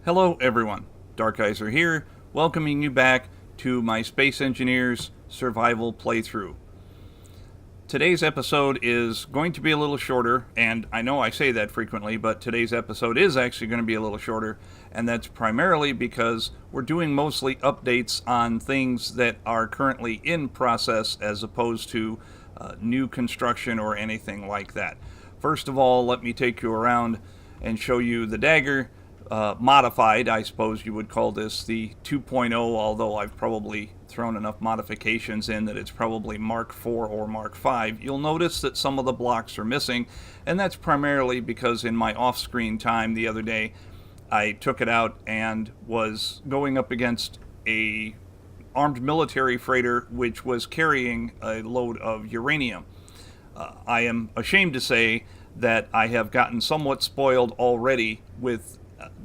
Hello everyone, Darkizer here, welcoming you back to my Space Engineers Survival playthrough. Today's episode is going to be a little shorter, and I know I say that frequently, but today's episode is actually going to be a little shorter, and that's primarily because we're doing mostly updates on things that are currently in process as opposed to new construction or anything like that. First of all, let me take you around and show you the Dagger. Modified, I suppose you would call this the 2.0, although I've probably thrown enough modifications in that it's probably Mark 4 or Mark 5. You'll notice that some of the blocks are missing, and that's primarily because in my off-screen time the other day, I took it out and was going up against a armed military freighter which was carrying a load of uranium. I am ashamed to say that I have gotten somewhat spoiled already with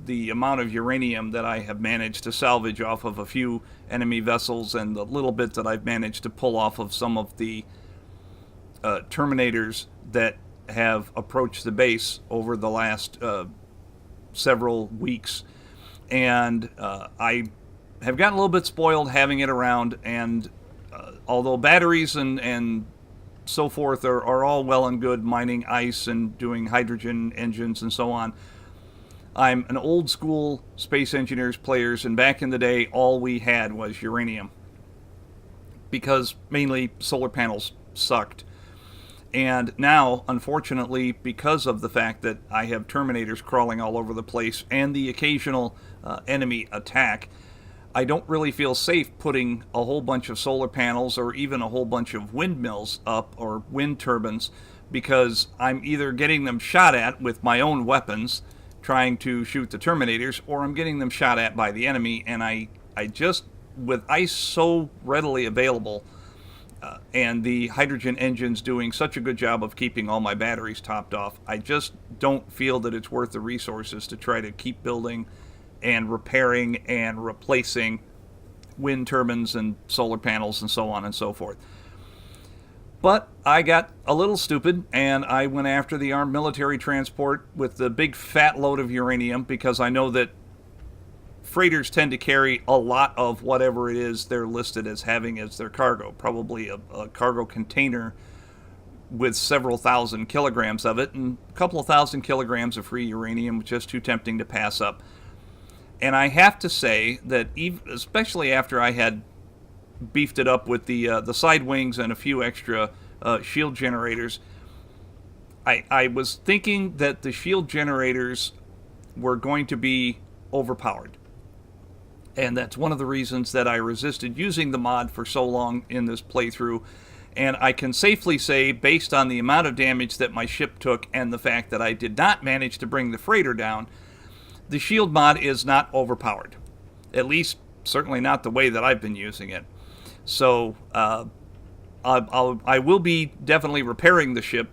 the amount of uranium that I have managed to salvage off of a few enemy vessels and the little bit that I've managed to pull off of some of the Terminators that have approached the base over the last several weeks. And I have gotten a little bit spoiled having it around, and although batteries and so forth are all well and good, mining ice and doing hydrogen engines and so on, I'm an old school Space Engineers players, and back in the day all we had was uranium because mainly solar panels sucked. And now, unfortunately, because of the fact that I have Terminators crawling all over the place and the occasional enemy attack, I don't really feel safe putting a whole bunch of solar panels or even a whole bunch of windmills up, or wind turbines, because I'm either getting them shot at with my own weapons trying to shoot the Terminators, or I'm getting them shot at by the enemy, and I just, with ice so readily available, and the hydrogen engines doing such a good job of keeping all my batteries topped off, I just don't feel that it's worth the resources to try to keep building and repairing and replacing wind turbines and solar panels and so on and so forth. But I got a little stupid, and I went after the armed military transport with the big fat load of uranium, because I know that freighters tend to carry a lot of whatever it is they're listed as having as their cargo. Probably a cargo container with several thousand kilograms of it, and a couple of thousand kilograms of free uranium, was just too tempting to pass up. And I have to say that, especially after I had beefed it up with the side wings and a few extra shield generators, I was thinking that the shield generators were going to be overpowered. And that's one of the reasons that I resisted using the mod for so long in this playthrough. And I can safely say, based on the amount of damage that my ship took and the fact that I did not manage to bring the freighter down, the shield mod is not overpowered. At least, certainly not the way that I've been using it. So I will be definitely repairing the ship,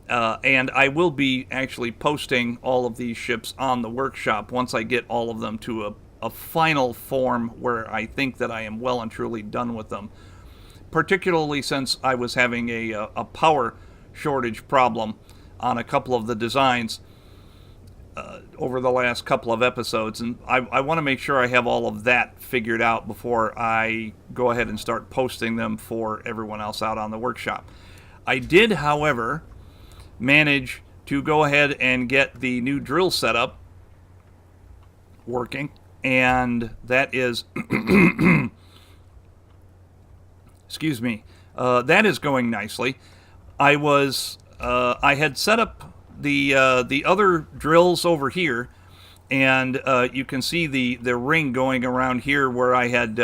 and I will be actually posting all of these ships on the workshop once I get all of them to a final form where I think that I am well and truly done with them. Particularly since I was having a power shortage problem on a couple of the designs over the last couple of episodes, and I want to make sure I have all of that figured out before I go ahead and start posting them for everyone else out on the workshop. I did, however, manage to go ahead and get the new drill setup working, and that is excuse me, that is going nicely. I had set up the other drills over here, and you can see the ring going around here where I had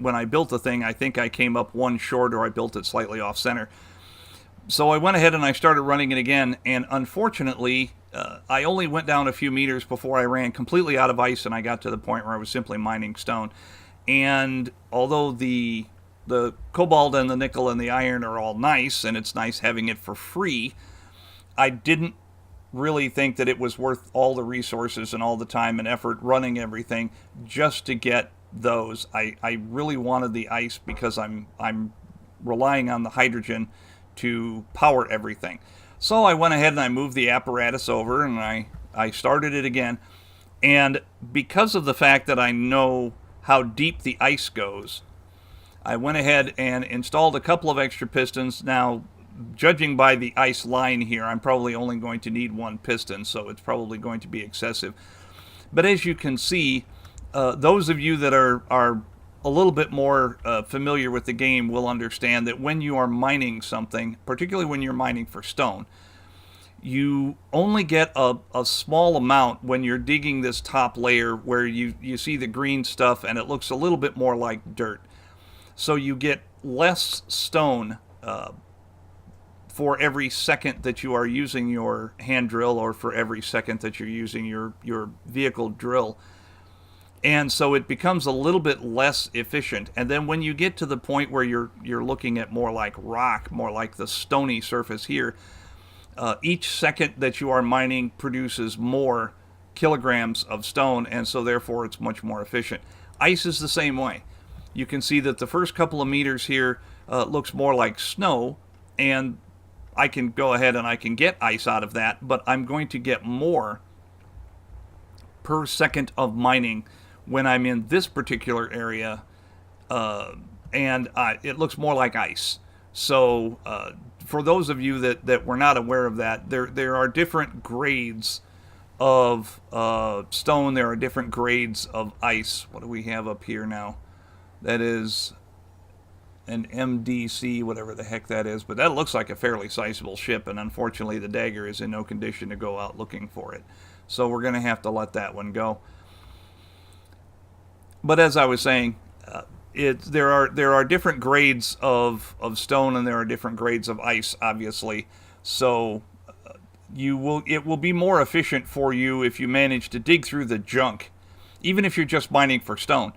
when I built the thing, I think I came up one short, or I built it slightly off center. So I went ahead and I started running it again, and unfortunately I only went down a few meters before I ran completely out of ice, and I got to the point where I was simply mining stone. And although the cobalt and the nickel and the iron are all nice, and it's nice having it for free, I didn't really think that it was worth all the resources and all the time and effort running everything just to get those. I really wanted the ice because I'm relying on the hydrogen to power everything. So I went ahead and I moved the apparatus over, and I started it again. And because of the fact that I know how deep the ice goes, I went ahead and installed a couple of extra pistons. Now, judging by the ice line here, I'm probably only going to need one piston, so it's probably going to be excessive. But as you can see, those of you that are a little bit more familiar with the game will understand that when you are mining something, particularly when you're mining for stone, you only get a small amount when you're digging this top layer where you see the green stuff and it looks a little bit more like dirt. So you get less stone for every second that you are using your hand drill, or for every second that you're using your vehicle drill. And so it becomes a little bit less efficient. And then when you get to the point where you're looking at more like rock, more like the stony surface here, each second that you are mining produces more kilograms of stone, and so therefore it's much more efficient. Ice is the same way. You can see that the first couple of meters here looks more like snow, and I can go ahead and I can get ice out of that, but I'm going to get more per second of mining when I'm in this particular area, and it looks more like ice. So for those of you that were not aware of that, there are different grades of stone. There are different grades of ice. What do we have up here now? That is an MDC, whatever the heck that is. But that looks like a fairly sizable ship, and unfortunately the Dagger is in no condition to go out looking for it. So we're going to have to let that one go. But as I was saying, there are different grades of stone, and there are different grades of ice, obviously. So it will be more efficient for you if you manage to dig through the junk, even if you're just mining for stone.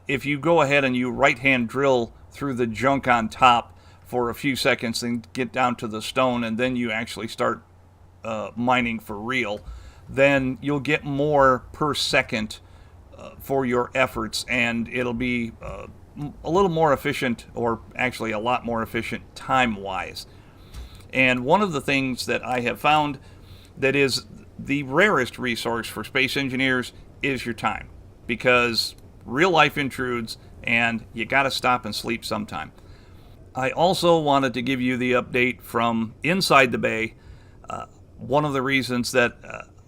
If you go ahead and you right-hand drill through the junk on top for a few seconds and get down to the stone, and then you actually start mining for real, then you'll get more per second for your efforts, and it'll be a little more efficient, or actually a lot more efficient time-wise. And one of the things that I have found that is the rarest resource for space engineers is your time, because real life intrudes and you got to stop and sleep sometime. I also wanted to give you the update from inside the bay. One of the reasons that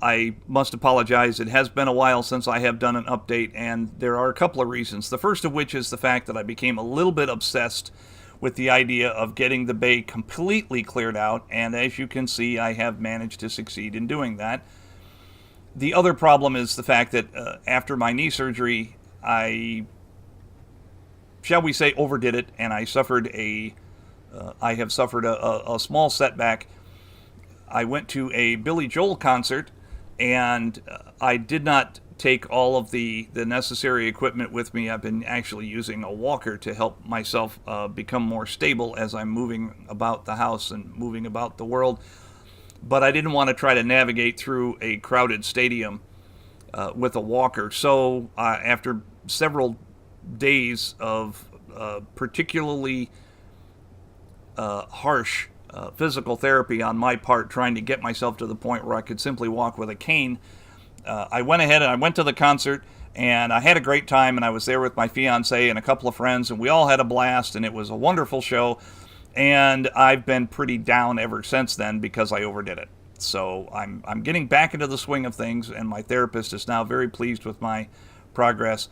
I must apologize, it has been a while since I have done an update, and there are a couple of reasons. The first of which is the fact that I became a little bit obsessed with the idea of getting the bay completely cleared out, and as you can see, I have managed to succeed in doing that. The other problem is the fact that after my knee surgery, I, shall we say, overdid it, and I have suffered a small setback. I went to a Billy Joel concert, and I did not take all of the necessary equipment with me. I've been actually using a walker to help myself become more stable as I'm moving about the house and moving about the world. But I didn't want to try to navigate through a crowded stadium with a walker. So after several days of particularly harsh physical therapy on my part, trying to get myself to the point where I could simply walk with a cane, I went ahead and I went to the concert, and I had a great time, and I was there with my fiance and a couple of friends, and we all had a blast, and it was a wonderful show. And I've been pretty down ever since then because I overdid it. So I'm getting back into the swing of things, and my therapist is now very pleased with my progress.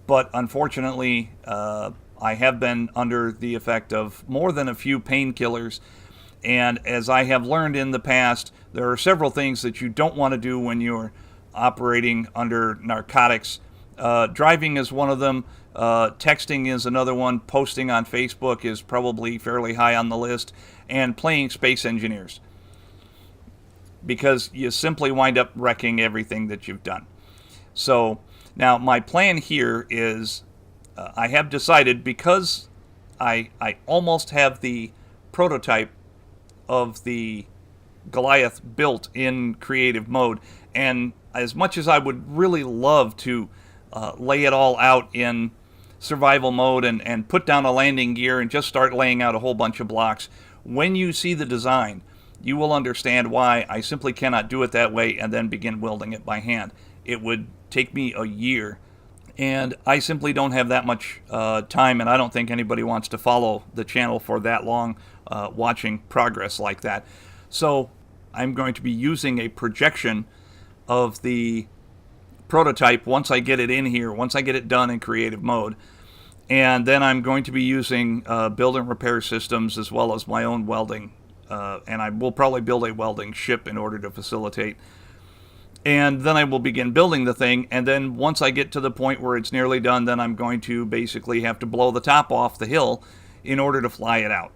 But unfortunately, I have been under the effect of more than a few painkillers. And as I have learned in the past, there are several things that you don't want to do when you're operating under narcotics. Driving is one of them. Texting is another one. Posting on Facebook is probably fairly high on the list. And playing Space Engineers, because you simply wind up wrecking everything that you've done. So now my plan here is I have decided, because I almost have the prototype of the Goliath built in creative mode, and as much as I would really love to lay it all out in survival mode and put down a landing gear and just start laying out a whole bunch of blocks, when you see the design, you will understand why I simply cannot do it that way and then begin welding it by hand. it would take me a year. And I simply don't have that much time, and I don't think anybody wants to follow the channel for that long, watching progress like that. So I'm going to be using a projection of the prototype once I get it in here, once I get it done in creative mode. And then I'm going to be using build and repair systems as well as my own welding. And I will probably build a welding ship in order to facilitate. And then I will begin building the thing, and then once I get to the point where it's nearly done, then I'm going to basically have to blow the top off the hill in order to fly it out.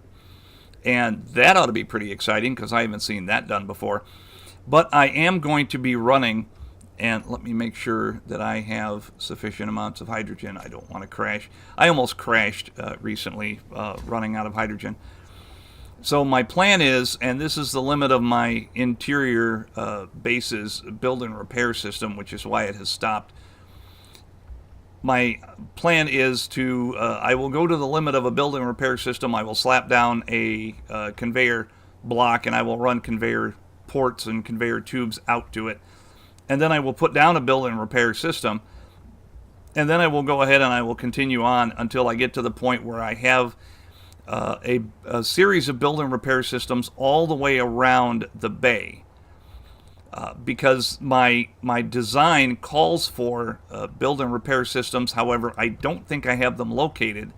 And that ought to be pretty exciting, because I haven't seen that done before. But I am going to be running, and let me make sure that I have sufficient amounts of hydrogen. I don't want to crash. I almost crashed recently running out of hydrogen. So my plan is, and this is the limit of my interior base's build and repair system, which is why it has stopped. My plan is to, I will go to the limit of a build and repair system. I will slap down a conveyor block, and I will run conveyor ports and conveyor tubes out to it. And then I will put down a build and repair system. And then I will go ahead and I will continue on until I get to the point where I have a series of build and repair systems all the way around the bay, because my design calls for build and repair systems. However, I don't think I have them located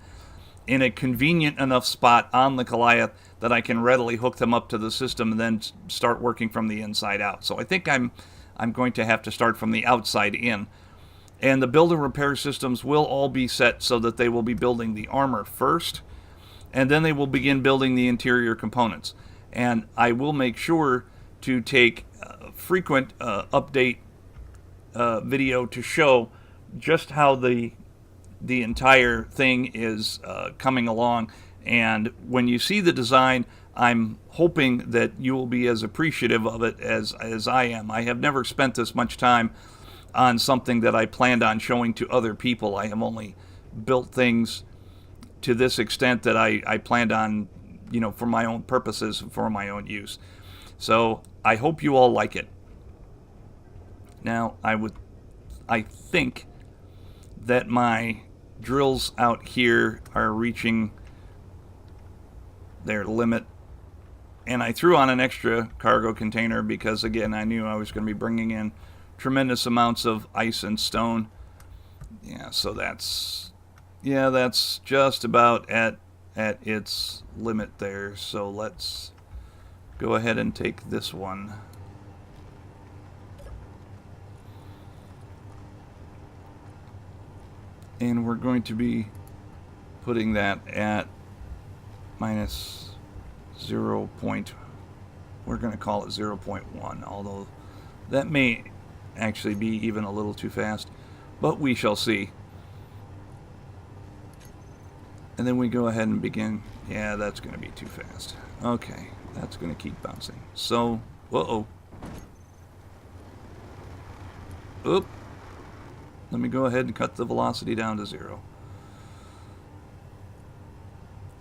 in a convenient enough spot on the Goliath that I can readily hook them up to the system and then start working from the inside out. So I think I'm going to have to start from the outside in. And the build and repair systems will all be set so that they will be building the armor first, and then they will begin building the interior components. And I will make sure to take frequent update video to show just how the entire thing is coming along. And when you see the design, I'm hoping that you will be as appreciative of it as I am. I have never spent this much time on something that I planned on showing to other people. I have only built things to this extent that I planned on, for my own purposes, for my own use. So I hope you all like it. Now, I think that my drills out here are reaching their limit. And I threw on an extra cargo container because, again, I knew I was going to be bringing in tremendous amounts of ice and stone. Yeah, so that's just about at its limit there. So let's go ahead and take this one. And we're going to be putting that at minus 0. We're going to call it 0.1, although that may actually be even a little too fast, but we shall see. And then we go ahead and begin. Yeah, that's going to be too fast. Okay, that's going to keep bouncing. So, uh-oh. Oop. Let me go ahead and cut the velocity down to 0.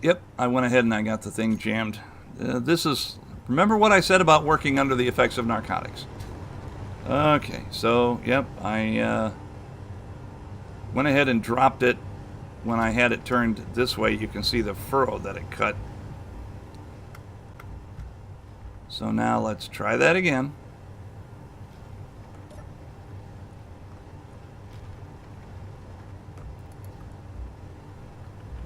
Yep, I went ahead and I got the thing jammed. Remember what I said about working under the effects of narcotics. Okay, so, yep, I went ahead and dropped it. When I had it turned this way, you can see the furrow that it cut. So now let's try that again.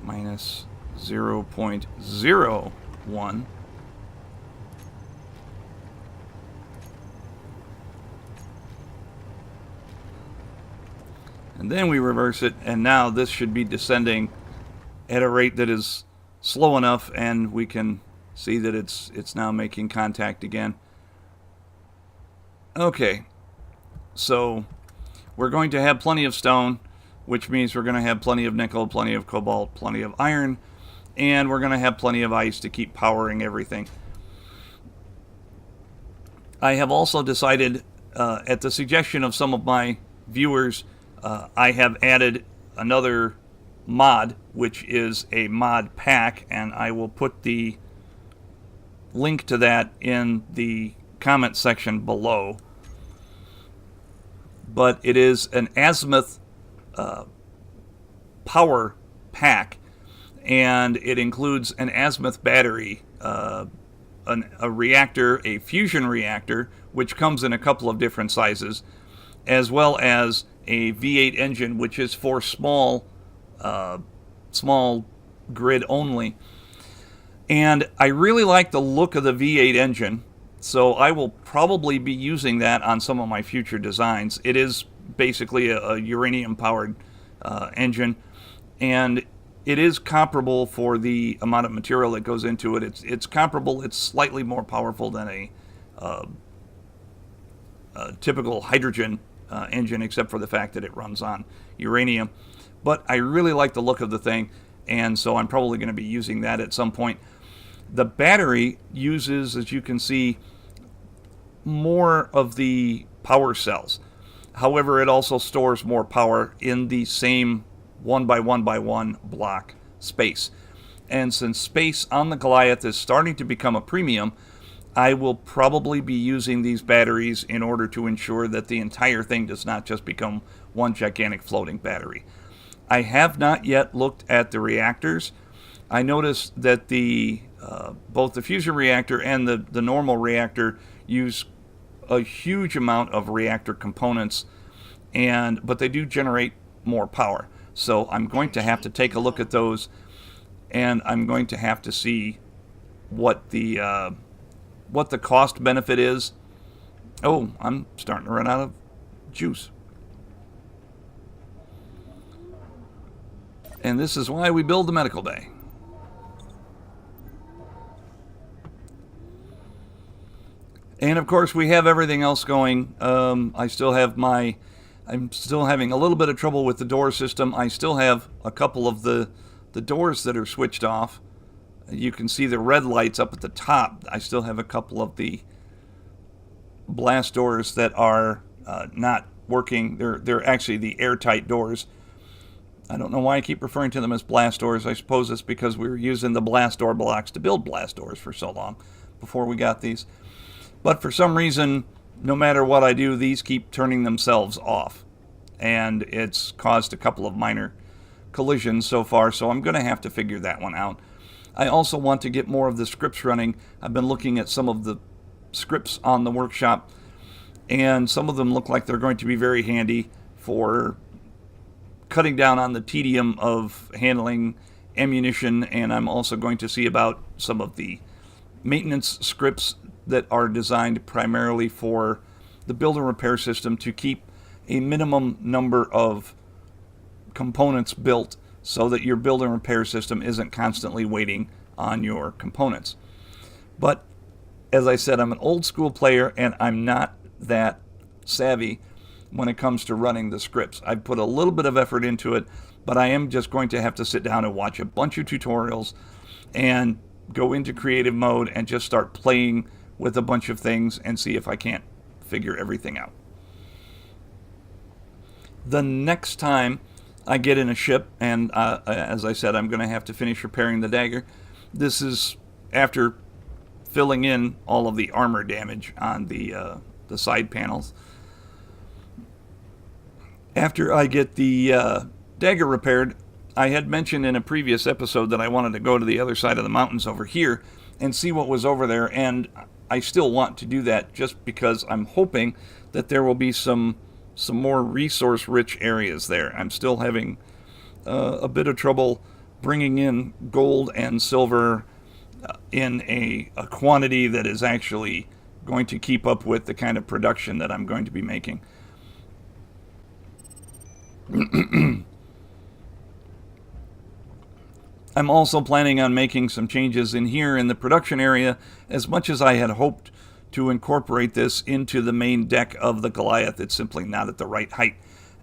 Minus 0.01. And then we reverse it, and now this should be descending at a rate that is slow enough, and we can see that it's now making contact again. Okay, so we're going to have plenty of stone, which means we're going to have plenty of nickel, plenty of cobalt, plenty of iron, and we're going to have plenty of ice to keep powering everything. I have also decided, at the suggestion of some of my viewers, I have added another mod, which is a mod pack, and I will put the link to that in the comment section below. but it is an Azimuth power pack, and it includes an Azimuth battery, a reactor, a fusion reactor, which comes in a couple of different sizes, as well as a V8 engine, which is for small grid only. And I really like the look of the V8 engine, so I will probably be using that on some of my future designs. It is basically a uranium-powered engine, and it is comparable for the amount of material that goes into it. It's comparable. It's slightly more powerful than a typical hydrogen engine, except for the fact that it runs on uranium. But I really like the look of the thing, and so I'm probably going to be using that at some point. The battery uses, as you can see, more of the power cells. However, it also stores more power in the same 1x1x1 block space. And since space on the Goliath is starting to become a premium, I will probably be using these batteries in order to ensure that the entire thing does not just become one gigantic floating battery. I have not yet looked at the reactors. I noticed that both the fusion reactor and the normal reactor use a huge amount of reactor components, but they do generate more power. So I'm going to have to take a look at those, and I'm going to have to see what the cost benefit is. Oh, I'm starting to run out of juice. And this is why we build the medical bay. And of course, we have everything else going. I'm still having a little bit of trouble with the door system. I still have a couple of the doors that are switched off. You can see the red lights up at the top. I still have a couple of the blast doors that are not working. They're actually the airtight doors. I don't know why I keep referring to them as blast doors. I suppose it's because we were using the blast door blocks to build blast doors for so long before we got these. But for some reason, no matter what I do, these keep turning themselves off. And it's caused a couple of minor collisions so far, so I'm going to have to figure that one out. I also want to get more of the scripts running. I've been looking at some of the scripts on the workshop, and some of them look like they're going to be very handy for cutting down on the tedium of handling ammunition, and I'm also going to see about some of the maintenance scripts that are designed primarily for the build and repair system to keep a minimum number of components built so that your build and repair system isn't constantly waiting on your components. But as I said, I'm an old school player and I'm not that savvy when it comes to running the scripts. I've put a little bit of effort into it, but I am just going to have to sit down and watch a bunch of tutorials and go into creative mode and just start playing with a bunch of things and see if I can't figure everything out. The next time I get in a ship, and as I said, I'm going to have to finish repairing the Dagger. This is after filling in all of the armor damage on the side panels. After I get the Dagger repaired, I had mentioned in a previous episode that I wanted to go to the other side of the mountains over here and see what was over there, and I still want to do that just because I'm hoping that there will be some more resource-rich areas there. I'm still having a bit of trouble bringing in gold and silver in a quantity that is actually going to keep up with the kind of production that I'm going to be making. I'm also planning on making some changes in here in the production area. As much as I had hoped to incorporate this into the main deck of the Goliath, it's simply not at the right height.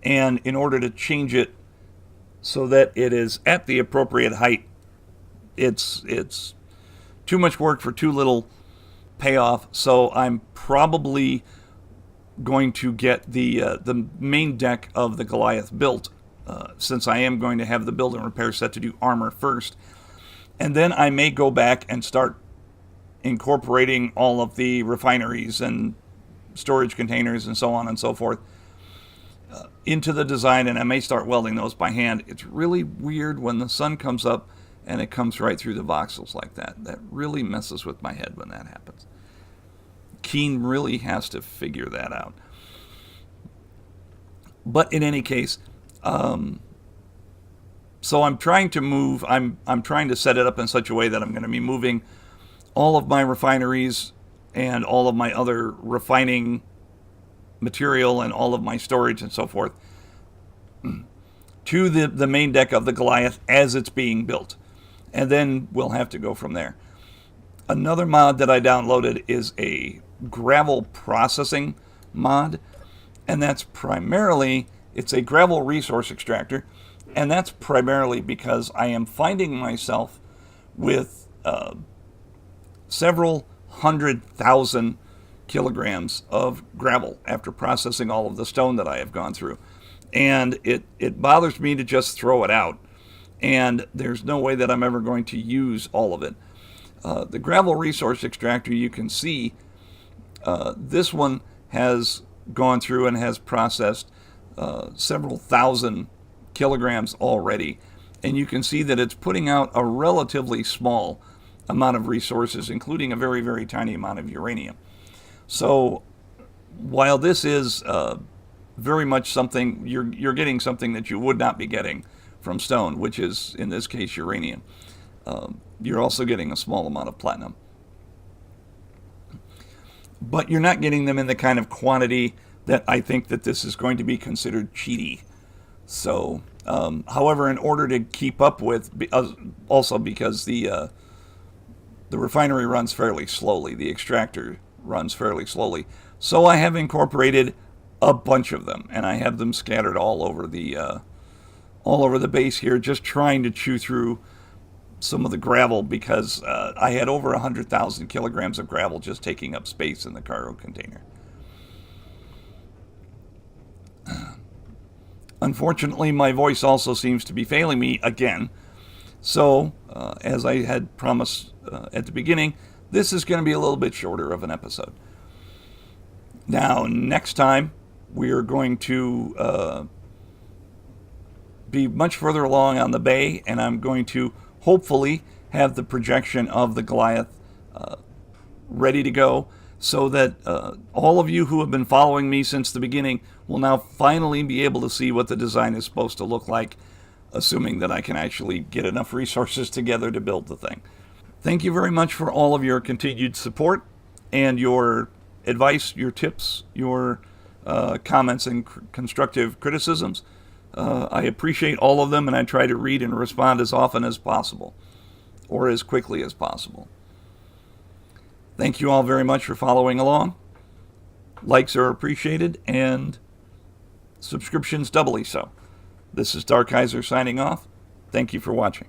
And in order to change it so that it is at the appropriate height, it's too much work for too little payoff. So I'm probably going to get the main deck of the Goliath built, since I am going to have the build and repair set to do armor first. And then I may go back and start incorporating all of the refineries and storage containers and so on and so forth into the design, and I may start welding those by hand. It's really weird when the sun comes up and it comes right through the voxels like that. That really messes with my head when that happens. Keen really has to figure that out. But in any case, so I'm trying to move, I'm trying to set it up in such a way that I'm going to be moving all of my refineries and all of my other refining material and all of my storage and so forth to the main deck of the Goliath as it's being built. And then we'll have to go from there. Another mod that I downloaded is a gravel processing mod, and that's primarily, it's a gravel resource extractor, and that's primarily because I am finding myself with several 100,000 kilograms of gravel after processing all of the stone that I have gone through. And it bothers me to just throw it out. And there's no way that I'm ever going to use all of it. The gravel resource extractor, you can see, this one has gone through and has processed several thousand kilograms already. And you can see that it's putting out a relatively small amount of resources, including a very, very tiny amount of uranium. So while this is very much something, you're getting something that you would not be getting from stone, which is, in this case, uranium. You're also getting a small amount of platinum. But you're not getting them in the kind of quantity that I think that this is going to be considered cheaty. So, however, in order to keep up with, also because the refinery runs fairly slowly, the extractor runs fairly slowly, so I have incorporated a bunch of them, and I have them scattered all over the base here, just trying to chew through some of the gravel, because I had over 100,000 kilograms of gravel just taking up space in the cargo container. Unfortunately, my voice also seems to be failing me again. So, as I had promised at the beginning, this is going to be a little bit shorter of an episode. Now, next time, we are going to be much further along on the bay, and I'm going to hopefully have the projection of the Goliath ready to go, so that all of you who have been following me since the beginning will now finally be able to see what the design is supposed to look like, assuming that I can actually get enough resources together to build the thing. Thank you very much for all of your continued support and your advice, your tips, your comments and constructive criticisms. I appreciate all of them, and I try to read and respond as often as possible, or as quickly as possible. Thank you all very much for following along. Likes are appreciated, and subscriptions doubly so. This is Dark Kaiser signing off. Thank you for watching.